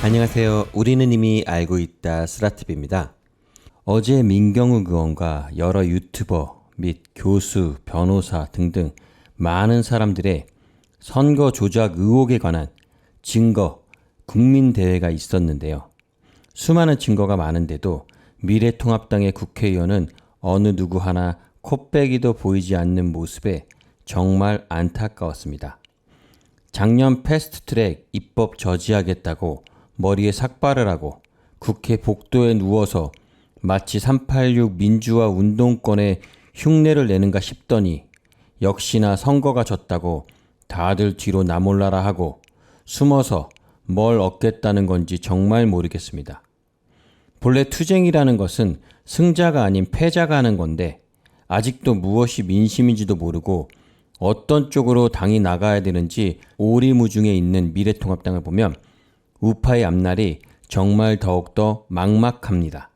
안녕하세요. 우리는 이미 알고 있다 스라TV입니다. 어제 민경욱 의원과 여러 유튜버 및 교수, 변호사 등등 많은 사람들의 선거 조작 의혹에 관한 증거, 국민대회가 있었는데요. 수많은 증거가 많은데도 미래통합당의 국회의원은 어느 누구 하나 코빼기도 보이지 않는 모습에 정말 안타까웠습니다. 작년 패스트트랙 입법 저지하겠다고 머리에 삭발을 하고 국회 복도에 누워서 마치 386 민주화 운동권에 흉내를 내는가 싶더니 역시나 선거가 졌다고 다들 뒤로 나몰라라 하고 숨어서 뭘 얻겠다는 건지 정말 모르겠습니다. 본래 투쟁이라는 것은 승자가 아닌 패자가 하는 건데 아직도 무엇이 민심인지도 모르고 어떤 쪽으로 당이 나가야 되는지 오리무중에 있는 미래통합당을 보면 우파의 앞날이 정말 더욱더 막막합니다.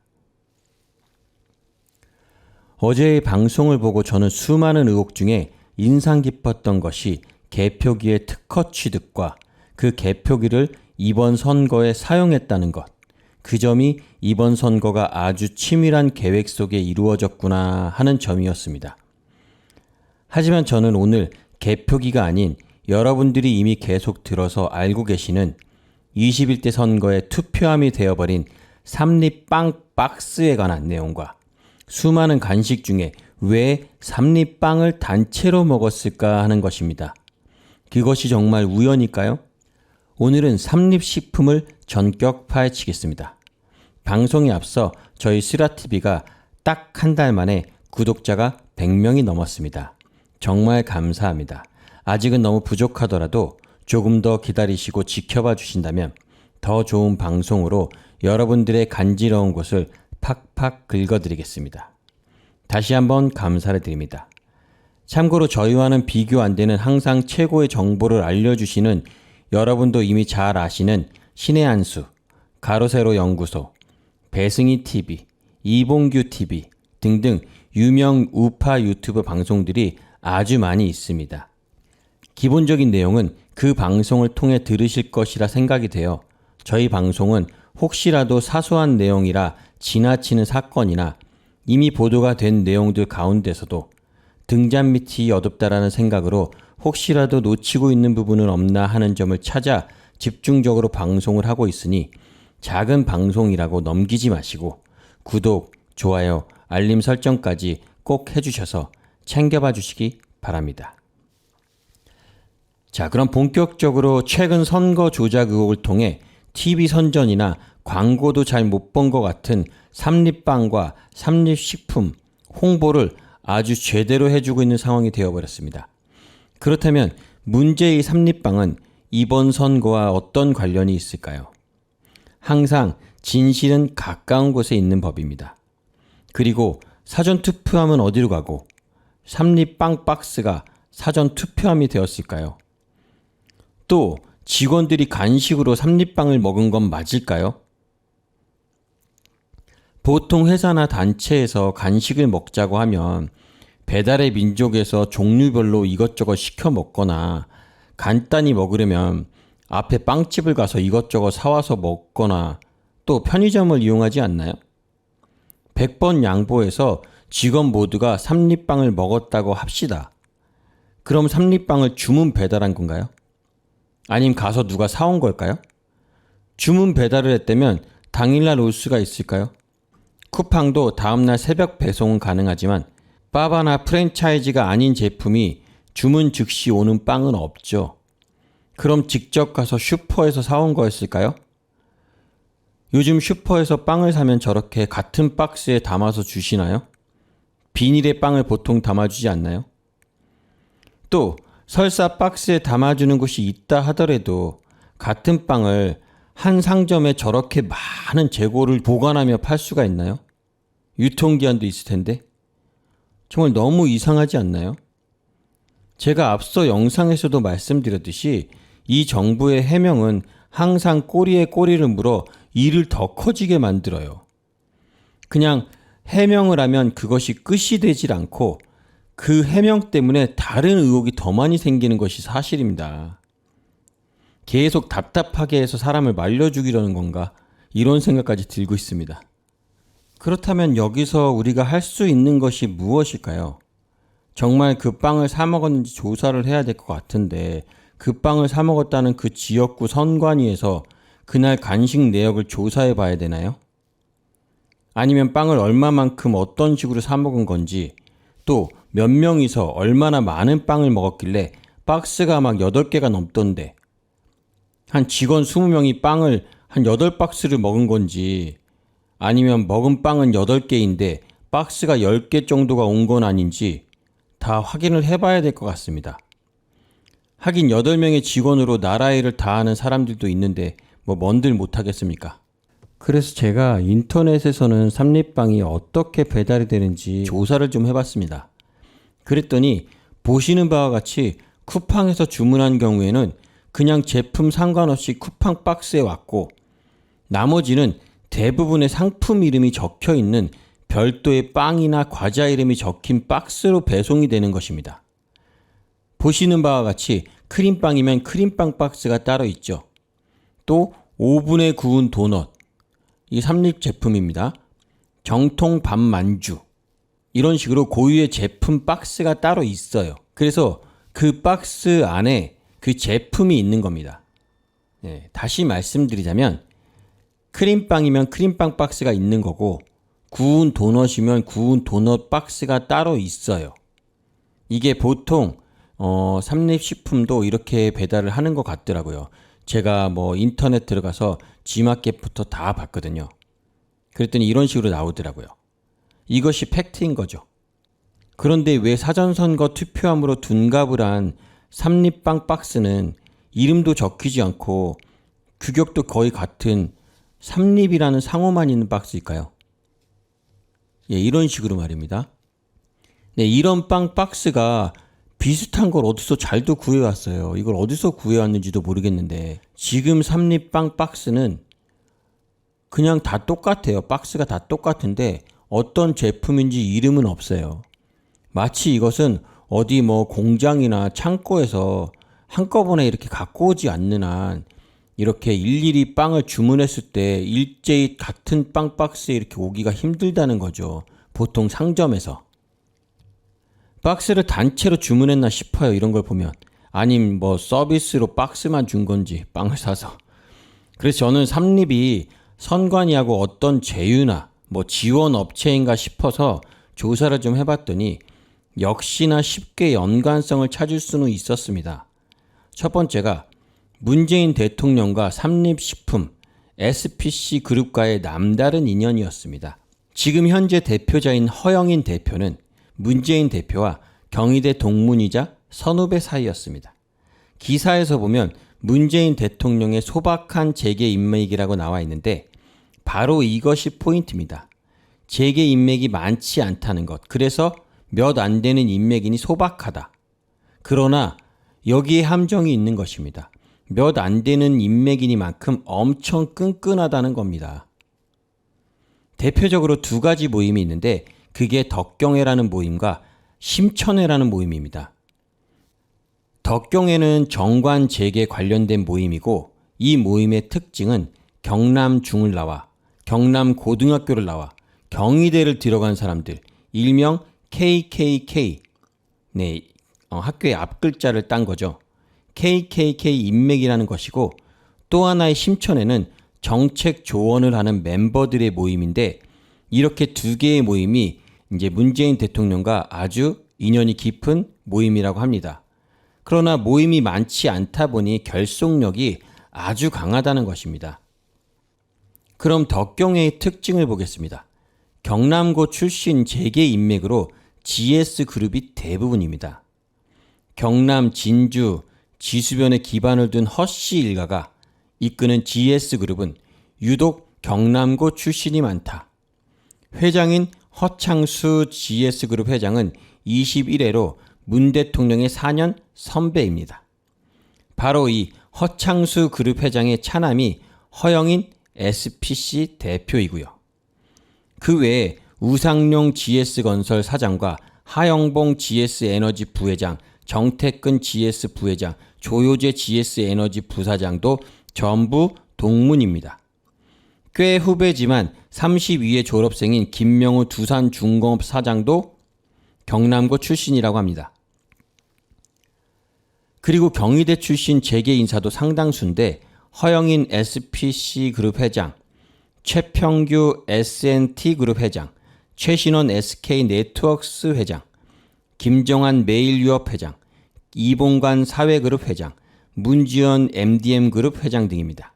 어제의 방송을 보고 저는 수많은 의혹 중에 인상 깊었던 것이 개표기의 특허 취득과 그 개표기를 이번 선거에 사용했다는 것. 그 점이 이번 선거가 아주 치밀한 계획 속에 이루어졌구나 하는 점이었습니다. 하지만 저는 오늘 개표기가 아닌 여러분들이 이미 계속 들어서 알고 계시는 21대 선거에 투표함이 되어버린 삼립빵 박스에 관한 내용과 수많은 간식 중에 왜 삼립빵을 단체로 먹었을까 하는 것입니다. 그것이 정말 우연일까요? 오늘은 삼립식품을 전격 파헤치겠습니다. 방송에 앞서 저희 스라TV가 딱 한 달 만에 구독자가 100명이 넘었습니다. 정말 감사합니다. 아직은 너무 부족하더라도 조금 더 기다리시고 지켜봐 주신다면 더 좋은 방송으로 여러분들의 간지러운 곳을 팍팍 긁어드리겠습니다. 다시 한번 감사를 드립니다. 참고로 저희와는 비교 안 되는 항상 최고의 정보를 알려주시는 여러분도 이미 잘 아시는 신의 한수, 가로세로 연구소, 배승희TV, 이봉규TV 등등 유명 우파 유튜브 방송들이 아주 많이 있습니다. 기본적인 내용은 그 방송을 통해 들으실 것이라 생각이 되어 저희 방송은 혹시라도 사소한 내용이라 지나치는 사건이나 이미 보도가 된 내용들 가운데서도 등잔 밑이 어둡다라는 생각으로 혹시라도 놓치고 있는 부분은 없나 하는 점을 찾아 집중적으로 방송을 하고 있으니 작은 방송이라고 넘기지 마시고 구독, 좋아요, 알림 설정까지 꼭 해주셔서 챙겨봐 주시기 바랍니다. 자, 그럼 본격적으로 최근 선거 조작 의혹을 통해 TV 선전이나 광고도 잘 못 본 것 같은 삼립빵과 삼립식품 홍보를 아주 제대로 해주고 있는 상황이 되어버렸습니다. 그렇다면 문제의 삼립빵은 이번 선거와 어떤 관련이 있을까요? 항상 진실은 가까운 곳에 있는 법입니다. 그리고 사전투표함은 어디로 가고 삼립빵 박스가 사전투표함이 되었을까요? 또 직원들이 간식으로 삼립빵을 먹은 건 맞을까요? 보통 회사나 단체에서 간식을 먹자고 하면 배달의 민족에서 종류별로 이것저것 시켜 먹거나 간단히 먹으려면 앞에 빵집을 가서 이것저것 사와서 먹거나 또 편의점을 이용하지 않나요? 100번 양보해서 직원 모두가 삼립빵을 먹었다고 합시다. 그럼 삼립빵을 주문 배달한 건가요? 아님 가서 누가 사온 걸까요? 주문 배달을 했다면 당일날 올 수가 있을까요? 쿠팡도 다음날 새벽 배송은 가능하지만 빠바나 프랜차이즈가 아닌 제품이 주문 즉시 오는 빵은 없죠. 그럼 직접 가서 슈퍼에서 사온 거였을까요? 요즘 슈퍼에서 빵을 사면 저렇게 같은 박스에 담아서 주시나요? 비닐에 빵을 보통 담아주지 않나요? 또 설사 박스에 담아주는 곳이 있다 하더라도 같은 빵을 한 상점에 저렇게 많은 재고를 보관하며 팔 수가 있나요? 유통기한도 있을 텐데. 정말 너무 이상하지 않나요? 제가 앞서 영상에서도 말씀드렸듯이 이 정부의 해명은 항상 꼬리에 꼬리를 물어 일을 더 커지게 만들어요. 그냥 해명을 하면 그것이 끝이 되질 않고 그 해명 때문에 다른 의혹이 더 많이 생기는 것이 사실입니다. 계속 답답하게 해서 사람을 말려죽이려는 건가? 이런 생각까지 들고 있습니다. 그렇다면 여기서 우리가 할 수 있는 것이 무엇일까요? 정말 그 빵을 사 먹었는지 조사를 해야 될 것 같은데 그 빵을 사 먹었다는 그 지역구 선관위에서 그날 간식 내역을 조사해 봐야 되나요? 아니면 빵을 얼마만큼 어떤 식으로 사 먹은 건지, 또 몇 명이서 얼마나 많은 빵을 먹었길래 박스가 막 8개가 넘던데 한 직원 20명이 빵을 한 8박스를 먹은 건지, 아니면 먹은 빵은 8개인데 박스가 10개 정도가 온 건 아닌지 다 확인을 해봐야 될 것 같습니다. 하긴 8명의 직원으로 나라 일을 다 하는 사람들도 있는데 뭐 뭔들 못하겠습니까? 그래서 제가 인터넷에서는 삼립빵이 어떻게 배달이 되는지 조사를 좀 해봤습니다. 그랬더니 보시는 바와 같이 쿠팡에서 주문한 경우에는 그냥 제품 상관없이 쿠팡 박스에 왔고, 나머지는 대부분의 상품 이름이 적혀 있는 별도의 빵이나 과자 이름이 적힌 박스로 배송이 되는 것입니다. 보시는 바와 같이 크림빵이면 크림빵 박스가 따로 있죠. 또 오븐에 구운 도넛, 이 삼립 제품입니다. 정통 밥만주, 이런 식으로 고유의 제품 박스가 따로 있어요. 그래서 그 박스 안에 그 제품이 있는 겁니다. 네, 다시 말씀드리자면 크림빵이면 크림빵 박스가 있는 거고, 구운 도넛이면 구운 도넛 박스가 따로 있어요. 이게 보통 삼립식품도 이렇게 배달을 하는 것 같더라고요. 제가 뭐 인터넷 들어가서 G마켓부터 다 봤거든요. 그랬더니 이런 식으로 나오더라고요. 이것이 팩트인 거죠. 그런데 왜 사전선거 투표함으로 둔갑을 한 삼립빵 박스는 이름도 적히지 않고 규격도 거의 같은 삼립이라는 상호만 있는 박스일까요? 예, 이런 식으로 말입니다. 네, 이런 빵 박스가 비슷한 걸 어디서 잘도 구해왔어요. 이걸 어디서 구해왔는지도 모르겠는데 지금 삼립빵 박스는 그냥 다 똑같아요. 박스가 다 똑같은데 어떤 제품인지 이름은 없어요. 마치 이것은 어디 뭐 공장이나 창고에서 한꺼번에 이렇게 갖고 오지 않는 한 이렇게 일일이 빵을 주문했을 때 일제히 같은 빵 박스에 이렇게 오기가 힘들다는 거죠. 보통 상점에서. 박스를 단체로 주문했나 싶어요. 이런 걸 보면. 아님 뭐 서비스로 박스만 준 건지 빵을 사서. 그래서 저는 삼립이 선관위하고 어떤 제휴나 뭐 지원 업체인가 싶어서 조사를 좀 해봤더니 역시나 쉽게 연관성을 찾을 수는 있었습니다. 첫 번째가 문재인 대통령과 삼립식품 SPC 그룹과의 남다른 인연이었습니다. 지금 현재 대표자인 허영인 대표는 문재인 대표와 경희대 동문이자 선후배 사이였습니다. 기사에서 보면 문재인 대통령의 소박한 재계 인맥이라고 나와 있는데 바로 이것이 포인트입니다. 재계 인맥이 많지 않다는 것. 그래서 몇 안 되는 인맥이니 소박하다. 그러나 여기에 함정이 있는 것입니다. 몇 안 되는 인맥이니만큼 엄청 끈끈하다는 겁니다. 대표적으로 두 가지 모임이 있는데 그게 덕경회라는 모임과 심천회라는 모임입니다. 덕경회는 정관 재계 관련된 모임이고 이 모임의 특징은 경남 중을 나와 경남 고등학교를 나와 경희대를 들어간 사람들, 일명 KKK, 네, 학교의 앞글자를 딴 거죠. KKK 인맥이라는 것이고, 또 하나의 심천회는 정책 조언을 하는 멤버들의 모임인데 이렇게 두 개의 모임이 이제 문재인 대통령과 아주 인연이 깊은 모임이라고 합니다. 그러나 모임이 많지 않다 보니 결속력이 아주 강하다는 것입니다. 그럼 덕경회의 특징을 보겠습니다. 경남고 출신 재계 인맥으로 GS그룹이 대부분입니다. 경남, 진주, 지수변에 기반을 둔 허씨 일가가 이끄는 GS그룹은 유독 경남고 출신이 많다. 회장인 허창수 GS그룹 회장은 21회로 문 대통령의 4년 선배입니다. 바로 이 허창수 그룹 회장의 차남이 허영인 SPC 대표이고요. 그 외에 우상용 GS건설 사장과 하영봉 GS에너지 부회장, 정태근 GS 부회장, 조효재 GS에너지 부사장도 전부 동문입니다. 꽤 후배지만 32회 졸업생인 김명우 두산중공업 사장도 경남고 출신이라고 합니다. 그리고 경희대 출신 재계 인사도 상당수인데 허영인 SPC 그룹 회장, 최평규 S&T 그룹 회장, 최신원 SK 네트워크스 회장, 김정한 메일유업 회장, 이봉관 사회그룹 회장, 문지연 MDM 그룹 회장 등입니다.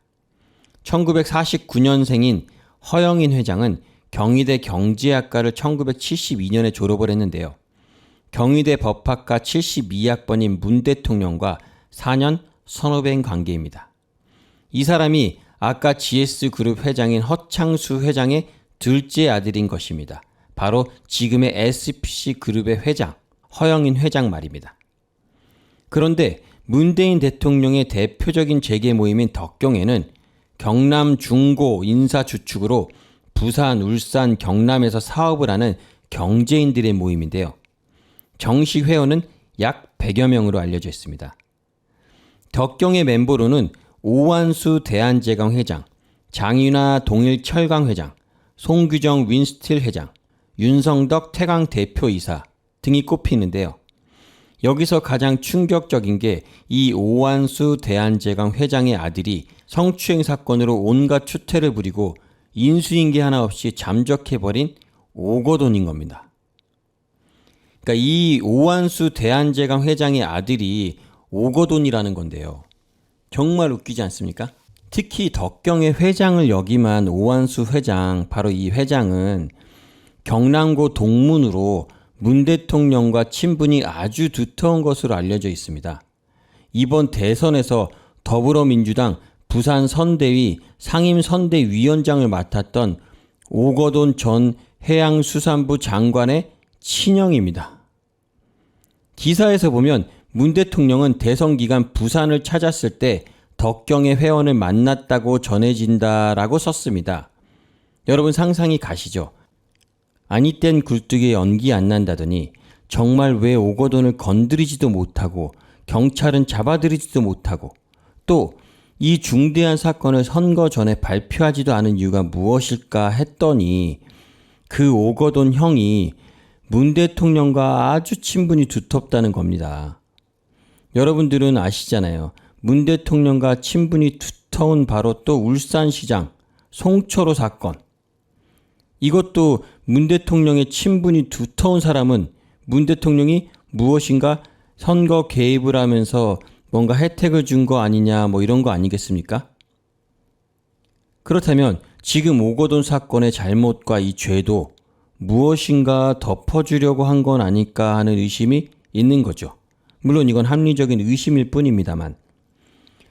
1949년생인 허영인 회장은 경희대 경제학과를 1972년에 졸업을 했는데요. 경희대 법학과 72학번인 문 대통령과 4년 선후배인 관계입니다. 이 사람이 아까 GS그룹 회장인 허창수 회장의 둘째 아들인 것입니다. 바로 지금의 SPC그룹의 회장, 허영인 회장 말입니다. 그런데 문대인 대통령의 대표적인 재계 모임인 덕경에는 경남 중고 인사 주축으로 부산, 울산, 경남에서 사업을 하는 경제인들의 모임인데요. 정식 회원은 약 100여 명으로 알려져 있습니다. 덕경의 멤버로는 오완수 대한제강 회장, 장윤아 동일철강 회장, 송규정 윈스틸 회장, 윤성덕 태강 대표이사 등이 꼽히는데요. 여기서 가장 충격적인 게 이 오완수 대한제강 회장의 아들이 성추행 사건으로 온갖 추태를 부리고 인수인계 하나 없이 잠적해버린 오거돈인 겁니다. 그러니까 이 오완수 대한제강 회장의 아들이 오거돈이라는 건데요. 정말 웃기지 않습니까? 특히 덕경의 회장을 역임한 오완수 회장, 바로 이 회장은 경남고 동문으로 문 대통령과 친분이 아주 두터운 것으로 알려져 있습니다. 이번 대선에서 더불어민주당 부산 선대위 상임선대위원장을 맡았던 오거돈 전 해양수산부 장관의 친형입니다. 기사에서 보면 문 대통령은 대선 기간 부산을 찾았을 때 덕경의 회원을 만났다고 전해진다라고 썼습니다. 여러분 상상이 가시죠? 아니 땐 굴뚝에 연기 안 난다더니 정말 왜 오거돈을 건드리지도 못하고 경찰은 잡아들이지도 못하고 또 이 중대한 사건을 선거 전에 발표하지도 않은 이유가 무엇일까 했더니 그 오거돈 형이 문 대통령과 아주 친분이 두텁다는 겁니다. 여러분들은 아시잖아요. 문 대통령과 친분이 두터운 바로 또 울산시장 송철호 사건. 이것도 문 대통령의 친분이 두터운 사람은 문 대통령이 무엇인가 선거 개입을 하면서 뭔가 혜택을 준 거 아니냐 뭐 이런 거 아니겠습니까? 그렇다면 지금 오거돈 사건의 잘못과 이 죄도 무엇인가 덮어주려고 한 건 아닐까 하는 의심이 있는 거죠. 물론 이건 합리적인 의심일 뿐입니다만.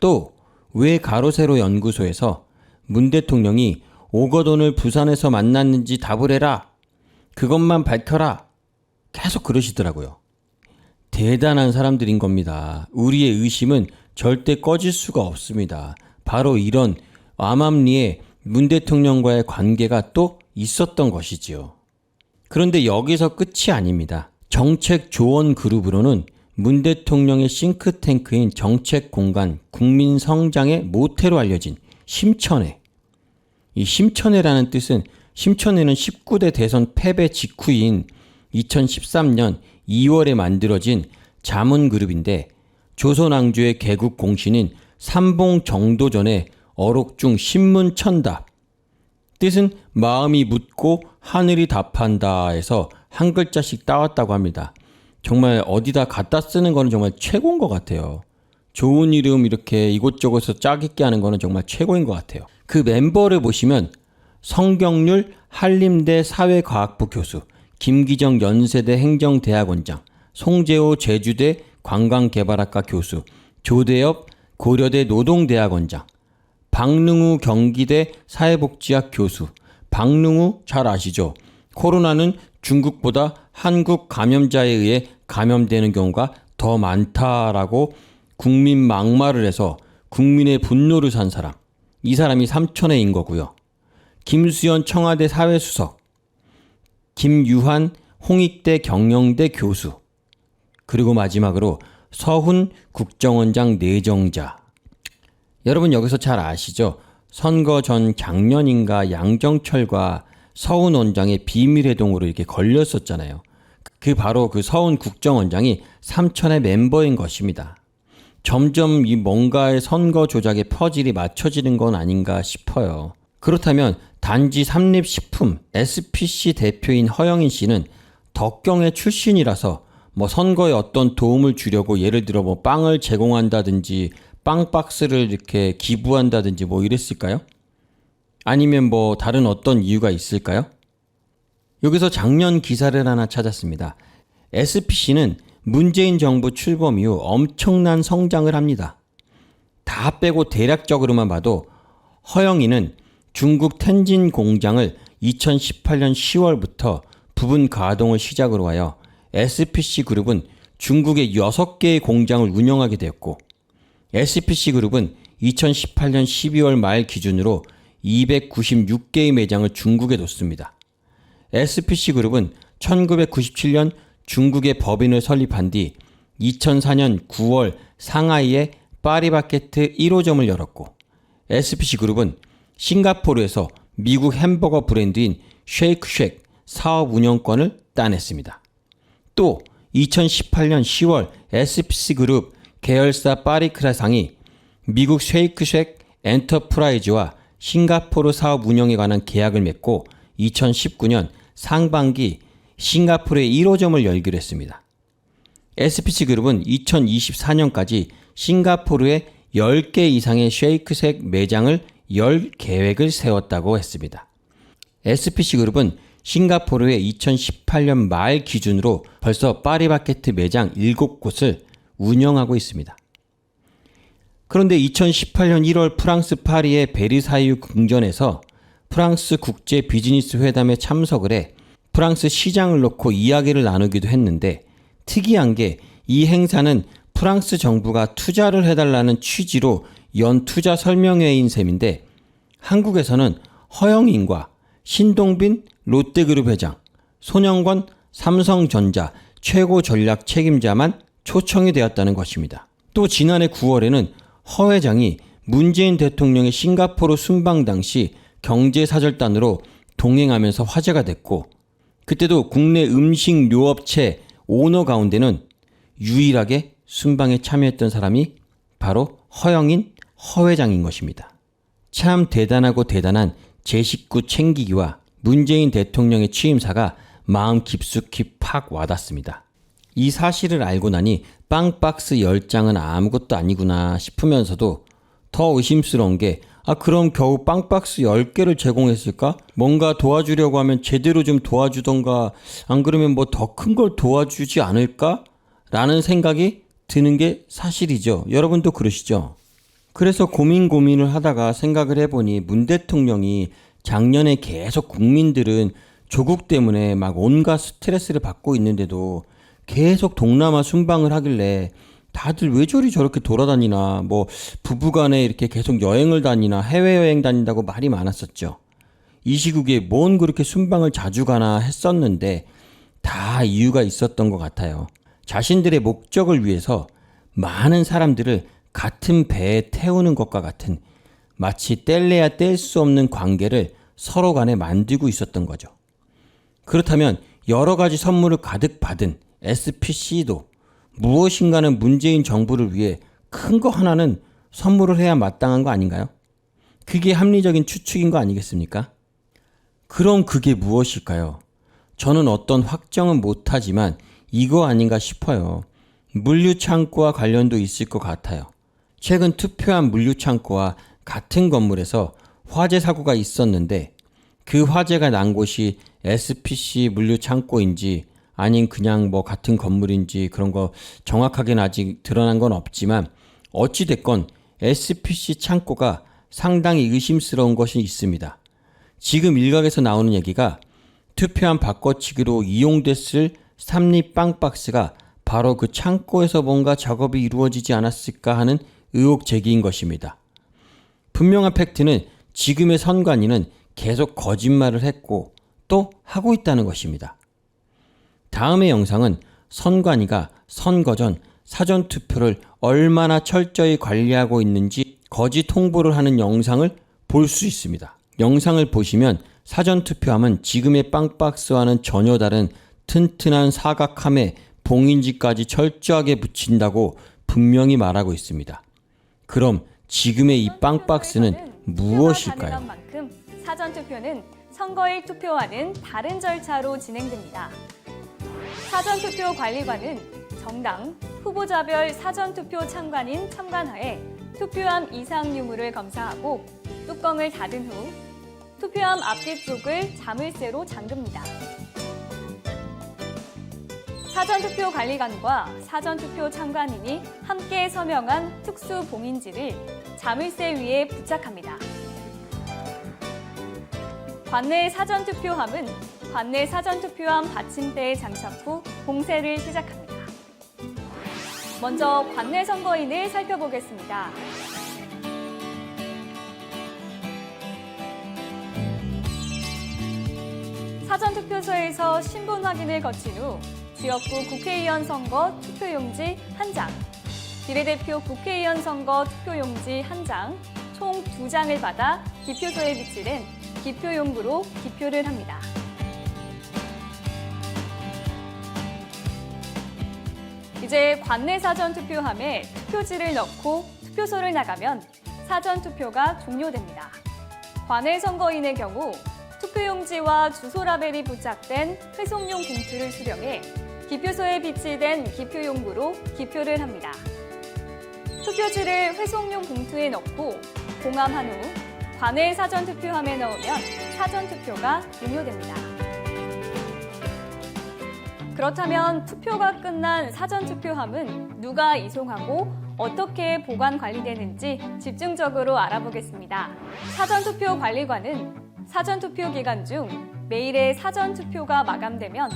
또 왜 가로세로 연구소에서 문 대통령이 오거돈을 부산에서 만났는지 답을 해라. 그것만 밝혀라. 계속 그러시더라고요. 대단한 사람들인 겁니다. 우리의 의심은 절대 꺼질 수가 없습니다. 바로 이런 암암리에 문 대통령과의 관계가 또 있었던 것이지요. 그런데 여기서 끝이 아닙니다. 정책조언그룹으로는 문 대통령의 싱크탱크인 정책공간 국민성장의 모태로 알려진 심천회. 이 심천회라는 뜻은 심천회는 19대 대선 패배 직후인 2013년 2월에 만들어진 자문그룹인데 조선왕조의 개국 공신인 삼봉 정도전의 어록중 신문천답. 뜻은 마음이 묻고 하늘이 답한다 해서 한 글자씩 따왔다고 합니다. 정말 어디다 갖다 쓰는 거는 정말 최고인 것 같아요. 좋은 이름 이렇게 이곳저곳에서 짜깁기 하는 거는 정말 최고인 것 같아요. 그 멤버를 보시면 성경률 한림대 사회과학부 교수, 김기정 연세대 행정대학원장, 송재호 제주대 관광개발학과 교수, 조대엽 고려대 노동대학원장, 박능우 경기대 사회복지학 교수. 박능우 잘 아시죠? 코로나는 중국보다 한국 감염자에 의해 감염되는 경우가 더 많다라고 국민 막말을 해서 국민의 분노를 산 사람, 이 사람이 삼천회인 거고요. 김수현 청와대 사회수석, 김유한 홍익대 경영대 교수, 그리고 마지막으로 서훈 국정원장 내정자. 여러분 여기서 잘 아시죠? 선거 전 작년인가 양정철과 서훈 원장의 비밀회동으로 이렇게 걸렸었잖아요. 그 바로 그 서훈 국정원장이 삼천의 멤버인 것입니다. 점점 이 뭔가의 선거 조작의 퍼즐이 맞춰지는 건 아닌가 싶어요. 그렇다면 단지 삼립식품 SPC 대표인 허영인 씨는 덕경의 출신이라서 뭐 선거에 어떤 도움을 주려고 예를 들어 뭐 빵을 제공한다든지 빵박스를 이렇게 기부한다든지 뭐 이랬을까요? 아니면 뭐 다른 어떤 이유가 있을까요? 여기서 작년 기사를 하나 찾았습니다. SPC는 문재인 정부 출범 이후 엄청난 성장을 합니다. 다 빼고 대략적으로만 봐도 허영이는 중국 텐진 공장을 2018년 10월부터 부분 가동을 시작으로 하여 SPC 그룹은 중국의 6개의 공장을 운영하게 되었고, SPC 그룹은 2018년 12월 말 기준으로 296개의 매장을 중국에 뒀습니다. SPC 그룹은 1997년 중국의 법인을 설립한 뒤 2004년 9월 상하이에 파리바게트 1호점을 열었고, SPC 그룹은 싱가포르에서 미국 햄버거 브랜드인 쉐이크쉑 사업 운영권을 따냈습니다. 또 2018년 10월 SPC 그룹 계열사 파리크라상이 미국 쉐이크쉑 엔터프라이즈와 싱가포르 사업 운영에 관한 계약을 맺고 2019년 상반기 싱가포르에 1호점을 열기로 했습니다. SPC 그룹은 2024년까지 싱가포르에 10개 이상의 쉐이크쉑 매장을 열 계획을 세웠다고 했습니다. SPC 그룹은 싱가포르에 2018년 말 기준으로 벌써 파리바게트 매장 7곳을 운영하고 있습니다. 그런데 2018년 1월 프랑스 파리의 베르사유 궁전에서 프랑스 국제 비즈니스 회담에 참석을 해 프랑스 시장을 놓고 이야기를 나누기도 했는데, 특이한 게 이 행사는 프랑스 정부가 투자를 해달라는 취지로 연 투자 설명회인 셈인데, 한국에서는 허영인과 신동빈 롯데그룹 회장, 손영권 삼성전자 최고 전략 책임자만 초청이 되었다는 것입니다. 또 지난해 9월에는 허 회장이 문재인 대통령의 싱가포르 순방 당시 경제사절단으로 동행하면서 화제가 됐고, 그때도 국내 음식료업체 오너 가운데는 유일하게 순방에 참여했던 사람이 바로 허영인 허 회장인 것입니다. 참 대단하고 대단한 제 식구 챙기기와 문재인 대통령의 취임사가 마음 깊숙이 팍 와닿습니다. 이 사실을 알고 나니 빵박스 10장은 아무것도 아니구나 싶으면서도 더 의심스러운 게, 그럼 겨우 빵박스 10개를 제공했을까? 뭔가 도와주려고 하면 제대로 좀 도와주던가, 안 그러면 뭐 더 큰 걸 도와주지 않을까? 라는 생각이 드는 게 사실이죠. 여러분도 그러시죠? 그래서 고민을 하다가 생각을 해보니 문 대통령이 작년에 계속 국민들은 조국 때문에 막 온갖 스트레스를 받고 있는데도 계속 동남아 순방을 하길래 다들 왜 저렇게 돌아다니나, 뭐 부부간에 이렇게 계속 여행을 다니나, 해외여행 다닌다고 말이 많았었죠. 이 시국에 뭔 그렇게 순방을 자주 가나 했었는데 다 이유가 있었던 것 같아요. 자신들의 목적을 위해서 많은 사람들을 같은 배에 태우는 것과 같은, 마치 뗄래야 뗄 수 없는 관계를 서로 간에 만들고 있었던 거죠. 그렇다면 여러 가지 선물을 가득 받은 SPC도 무엇인가는 문재인 정부를 위해 큰 거 하나는 선물을 해야 마땅한 거 아닌가요? 그게 합리적인 추측인 거 아니겠습니까? 그럼 그게 무엇일까요? 저는 어떤 확정은 못하지만 이거 아닌가 싶어요. 물류창고와 관련도 있을 것 같아요. 최근 투표한 물류창고와 같은 건물에서 화재 사고가 있었는데, 그 화재가 난 곳이 SPC 물류창고인지 아닌 그냥 뭐 같은 건물인지 그런 거 정확하게는 아직 드러난 건 없지만, 어찌됐건 SPC 창고가 상당히 의심스러운 것이 있습니다. 지금 일각에서 나오는 얘기가 투표한 바꿔치기로 이용됐을 삼립 빵박스가 바로 그 창고에서 뭔가 작업이 이루어지지 않았을까 하는 의혹 제기인 것입니다. 분명한 팩트는 지금의 선관위는 계속 거짓말을 했고 또 하고 있다는 것입니다. 다음의 영상은 선관위가 선거 전 사전투표를 얼마나 철저히 관리하고 있는지 거짓 홍보를 하는 영상을 볼 수 있습니다. 영상을 보시면 사전투표함은 지금의 빵박스와는 전혀 다른 튼튼한 사각함에 봉인지까지 철저하게 붙인다고 분명히 말하고 있습니다. 그럼 지금의 이 빵박스는 무엇일까요? 만큼 사전투표는 선거일 투표와는 다른 절차로 진행됩니다. 사전투표 관리관은 정당, 후보자별 사전투표 참관인 참관하에 투표함 이상 유무를 검사하고 뚜껑을 닫은 후 투표함 앞뒤쪽을 자물쇠로 잠급니다. 사전투표 관리관과 사전투표 참관인이 함께 서명한 특수 봉인지를 자물쇠 위에 부착합니다. 관내 사전투표함은 관내 사전투표함 받침대에 장착 후 봉쇄를 시작합니다. 먼저 관내 선거인을 살펴보겠습니다. 사전투표소에서 신분 확인을 거친 후 지역구 국회의원 선거 투표용지 1장, 비례대표 국회의원 선거 투표용지 1장, 총 2장을 받아 기표소에 비치된 기표용구로 기표를 합니다. 이제 관내 사전투표함에 투표지를 넣고 투표소를 나가면 사전투표가 종료됩니다. 관내 선거인의 경우 투표용지와 주소 라벨이 부착된 회송용 봉투를 수령해 기표소에 비치된 기표용구로 기표를 합니다. 투표지를 회송용 봉투에 넣고 봉함한 후 관내 사전투표함에 넣으면 사전투표가 종료됩니다. 그렇다면 투표가 끝난 사전투표함은 누가 이송하고 어떻게 보관 관리되는지 집중적으로 알아보겠습니다. 사전투표 관리관은 사전투표 기간 중 매일의 사전투표가 마감되면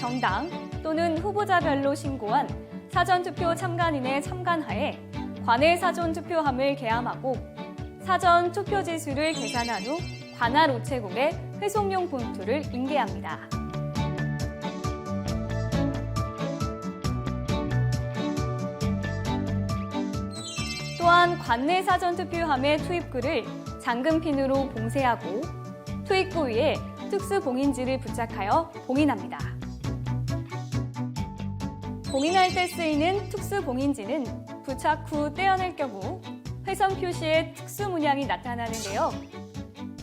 정당 또는 후보자별로 신고한 사전투표 참관인의 참관하에 관내 사전투표함을 개함하고 사전 투표지수를 계산한 후 관할 우체국에 회송용 봉투를 인계합니다. 또한 관내 사전투표함의 투입구를 잠금핀으로 봉쇄하고 투입구 위에 특수 봉인지를 부착하여 봉인합니다. 봉인할 때 쓰이는 특수 봉인지는 부착 후 떼어낼 경우 회선 표시에 특수 문양이 나타나는데요.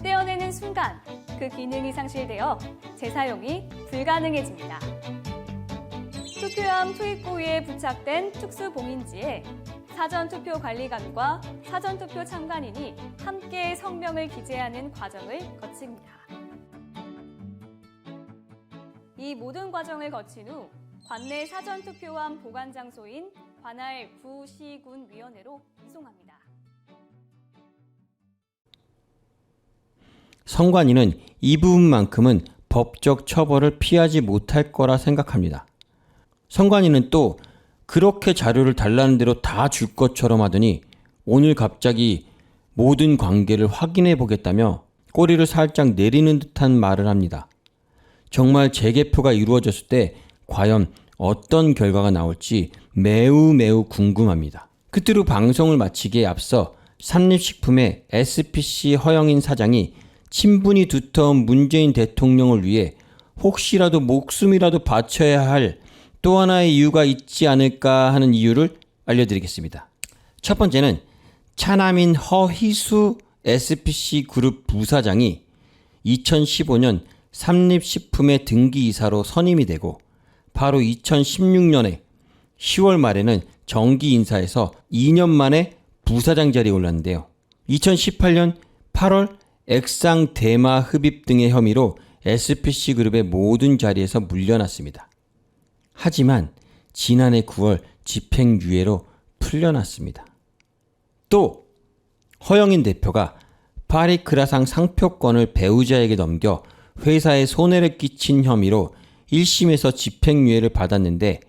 떼어내는 순간 그 기능이 상실되어 재사용이 불가능해집니다. 투표함 투입구 위에 부착된 특수 봉인지에 사전투표관리관과 사전투표 참관인이 함께 성명을 기재하는 과정을 거칩니다. 이 모든 과정을 거친 후 관내 사전투표함 보관 장소인 관할 구, 시, 군 위원회로 이송합니다. 선관위는 이 부분만큼은 법적 처벌을 피하지 못할 거라 생각합니다. 선관위는 또 그렇게 자료를 달라는 대로 다 줄 것처럼 하더니 오늘 갑자기 모든 관계를 확인해 보겠다며 꼬리를 살짝 내리는 듯한 말을 합니다. 정말 재개표가 이루어졌을 때 과연 어떤 결과가 나올지 매우 궁금합니다. 끝으로 방송을 마치기에 앞서 삼립식품의 SPC 허영인 사장이 친분이 두터운 문재인 대통령을 위해 혹시라도 목숨이라도 바쳐야 할 또 하나의 이유가 있지 않을까 하는 이유를 알려드리겠습니다. 첫 번째는 차남인 허희수 SPC 그룹 부사장이 2015년 삼립식품의 등기이사로 선임이 되고 바로 2016년에 10월 말에는 정기 인사에서 2년 만에 부사장 자리에 올랐는데요. 2018년 8월 액상 대마 흡입 등의 혐의로 SPC 그룹의 모든 자리에서 물러났습니다. 하지만 지난해 9월 집행유예로 풀려났습니다. 또 허영인 대표가 파리크라상 상표권을 배우자에게 넘겨 회사에 손해를 끼친 혐의로 1심에서 집행유예를 받았는데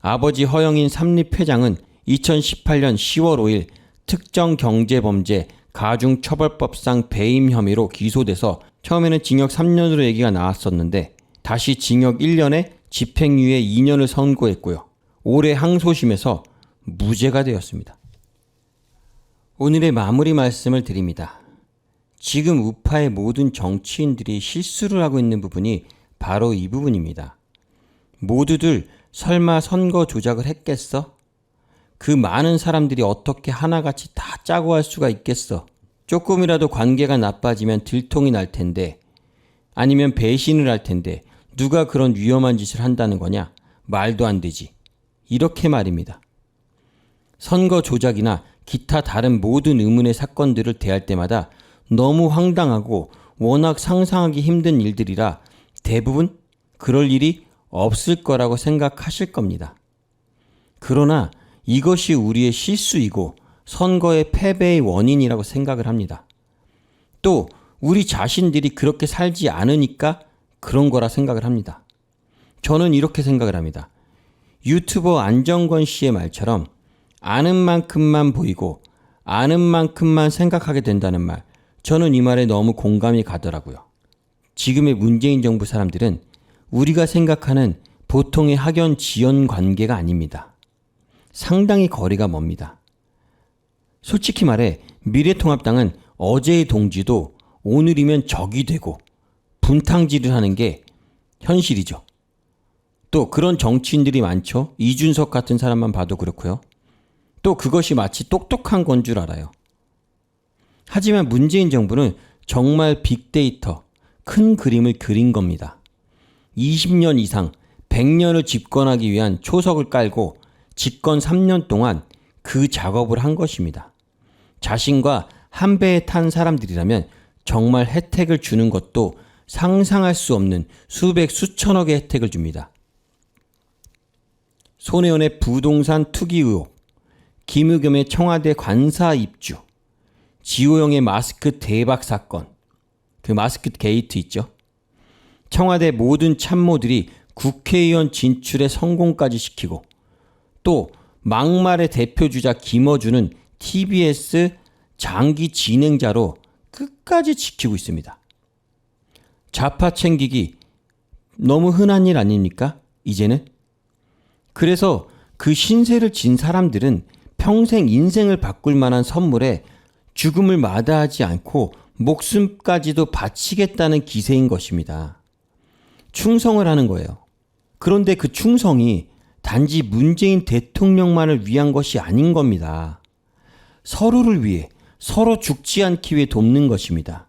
아버지 허영인 삼립회장은 2018년 10월 5일 특정경제범죄 가중처벌법상 배임 혐의로 기소돼서 처음에는 징역 3년으로 얘기가 나왔었는데 다시 징역 1년에 집행유예 2년을 선고했고요. 올해 항소심에서 무죄가 되었습니다. 오늘의 마무리 말씀을 드립니다. 지금 우파의 모든 정치인들이 실수를 하고 있는 부분이 바로 이 부분입니다. 모두들 설마 선거 조작을 했겠어? 그 많은 사람들이 어떻게 하나같이 다 짜고 할 수가 있겠어? 조금이라도 관계가 나빠지면 들통이 날 텐데, 아니면 배신을 할 텐데 누가 그런 위험한 짓을 한다는 거냐? 말도 안 되지. 이렇게 말입니다. 선거 조작이나 기타 다른 모든 의문의 사건들을 대할 때마다 너무 황당하고 워낙 상상하기 힘든 일들이라 대부분 그럴 일이 없을 거라고 생각하실 겁니다. 그러나 이것이 우리의 실수이고 선거의 패배의 원인이라고 생각을 합니다. 또 우리 자신들이 그렇게 살지 않으니까 그런 거라 생각을 합니다. 저는 이렇게 생각을 합니다. 유튜버 안정권 씨의 말처럼 아는 만큼만 보이고 아는 만큼만 생각하게 된다는 말, 저는 이 말에 너무 공감이 가더라고요. 지금의 문재인 정부 사람들은 우리가 생각하는 보통의 학연 지연 관계가 아닙니다. 상당히 거리가 멉니다. 솔직히 말해 미래통합당은 어제의 동지도 오늘이면 적이 되고 분탕질을 하는 게 현실이죠. 또 그런 정치인들이 많죠. 이준석 같은 사람만 봐도 그렇고요. 또 그것이 마치 똑똑한 건 줄 알아요. 하지만 문재인 정부는 정말 빅데이터, 큰 그림을 그린 겁니다. 20년 이상 100년을 집권하기 위한 초석을 깔고 집권 3년 동안 그 작업을 한 것입니다. 자신과 한 배에 탄 사람들이라면 정말 혜택을 주는 것도 상상할 수 없는 수백 수천억의 혜택을 줍니다. 손혜원의 부동산 투기 의혹, 김의겸의 청와대 관사 입주, 지호영의 마스크 대박 사건, 그 마스크 게이트 있죠. 청와대 모든 참모들이 국회의원 진출에 성공까지 시키고 또 막말의 대표주자 김어준은 TBS 장기 진행자로 끝까지 지키고 있습니다. 좌파 챙기기 너무 흔한 일 아닙니까? 이제는? 그래서 그 신세를 진 사람들은 평생 인생을 바꿀 만한 선물에 죽음을 마다하지 않고 목숨까지도 바치겠다는 기세인 것입니다. 충성을 하는 거예요. 그런데 그 충성이 단지 문재인 대통령만을 위한 것이 아닌 겁니다. 서로를 위해, 서로 죽지 않기 위해 돕는 것입니다.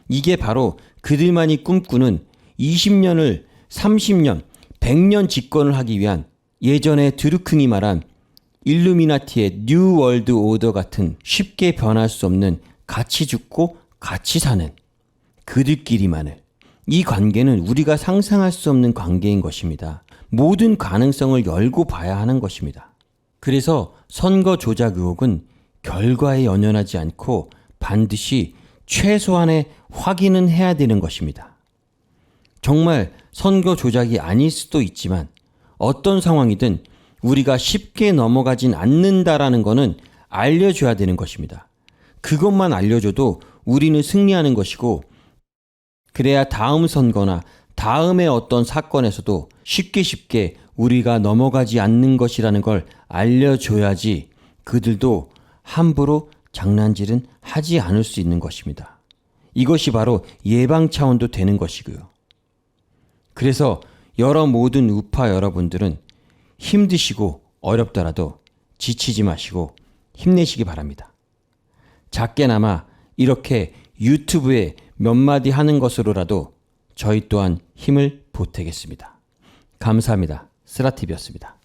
이게 바로 그들만이 꿈꾸는 20년을 30년, 100년 집권을 하기 위한 예전에 드루킹이 말한 일루미나티의 뉴 월드 오더 같은 쉽게 변할 수 없는 같이 죽고 같이 사는 그들끼리만을, 이 관계는 우리가 상상할 수 없는 관계인 것입니다. 모든 가능성을 열고 봐야 하는 것입니다. 그래서 선거 조작 의혹은 결과에 연연하지 않고 반드시 최소한의 확인은 해야 되는 것입니다. 정말 선거 조작이 아닐 수도 있지만 어떤 상황이든 우리가 쉽게 넘어가진 않는다라는 것은 알려줘야 되는 것입니다. 그것만 알려줘도 우리는 승리하는 것이고, 그래야 다음 선거나 다음의 어떤 사건에서도 쉽게 우리가 넘어가지 않는 것이라는 걸 알려줘야지 그들도 함부로 장난질은 하지 않을 수 있는 것입니다. 이것이 바로 예방 차원도 되는 것이고요. 그래서 여러 모든 우파 여러분들은 힘드시고 어렵더라도 지치지 마시고 힘내시기 바랍니다. 작게나마 이렇게 유튜브에 몇 마디 하는 것으로라도 저희 또한 힘을 보태겠습니다. 감사합니다. 스라TV였습니다.